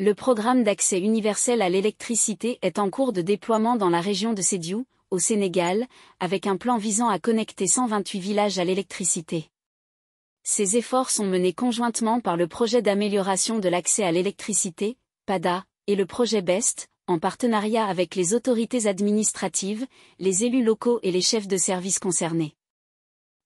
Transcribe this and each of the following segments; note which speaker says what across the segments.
Speaker 1: Le programme d'accès universel à l'électricité est en cours de déploiement dans la région de Sédhiou, au Sénégal, avec un plan visant à connecter 128 villages à l'électricité. Ces efforts sont menés conjointement par le projet d'amélioration de l'accès à l'électricité, PADA, et le projet BEST, en partenariat avec les autorités administratives, les élus locaux et les chefs de service concernés.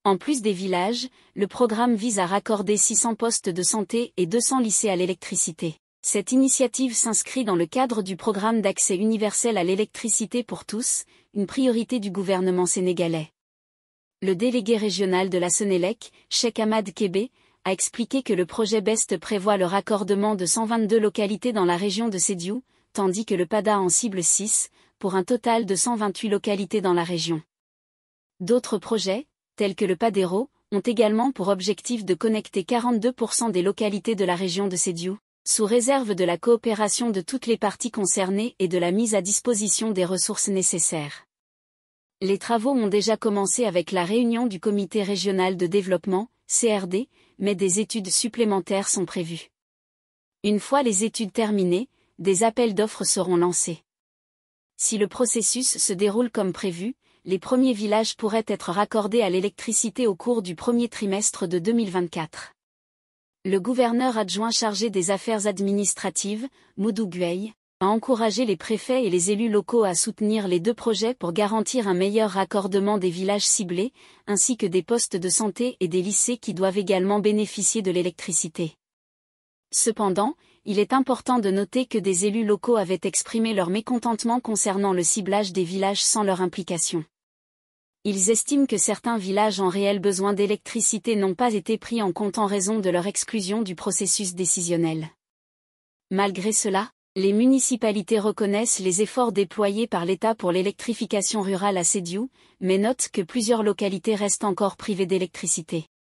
Speaker 1: En plus des villages, le programme vise à raccorder 600 postes de santé et 200 lycées à l'électricité. Cette initiative s'inscrit dans le cadre du programme d'accès universel à l'électricité pour tous, une priorité du gouvernement sénégalais. Le délégué régional de la Senelec, Cheikh Ahmad Kébé, a expliqué que le projet BEST prévoit le raccordement de 122 localités dans la région de Sédhiou, tandis que le PADA en cible 6, pour un total de 128 localités dans la région. D'autres projets, tels que le PADERO, ont également pour objectif de connecter 42% des localités de la région de Sédhiou, sous réserve de la coopération de toutes les parties concernées et de la mise à disposition des ressources nécessaires. Les travaux ont déjà commencé avec la réunion du Comité régional de développement, CRD, mais des études supplémentaires sont prévues. Une fois les études terminées, des appels d'offres seront lancés. Si le processus se déroule comme prévu, les premiers villages pourraient être raccordés à l'électricité au cours du premier trimestre de 2024. Le gouverneur adjoint chargé des affaires administratives, Modou Gueye, a encouragé les préfets et les élus locaux à soutenir les deux projets pour garantir un meilleur raccordement des villages ciblés, ainsi que des postes de santé et des lycées qui doivent également bénéficier de l'électricité. Cependant, il est important de noter que des élus locaux avaient exprimé leur mécontentement concernant le ciblage des villages sans leur implication. Ils estiment que certains villages en réel besoin d'électricité n'ont pas été pris en compte en raison de leur exclusion du processus décisionnel. Malgré cela, les municipalités reconnaissent les efforts déployés par l'État pour l'électrification rurale à Sédhiou, mais notent que plusieurs localités restent encore privées d'électricité.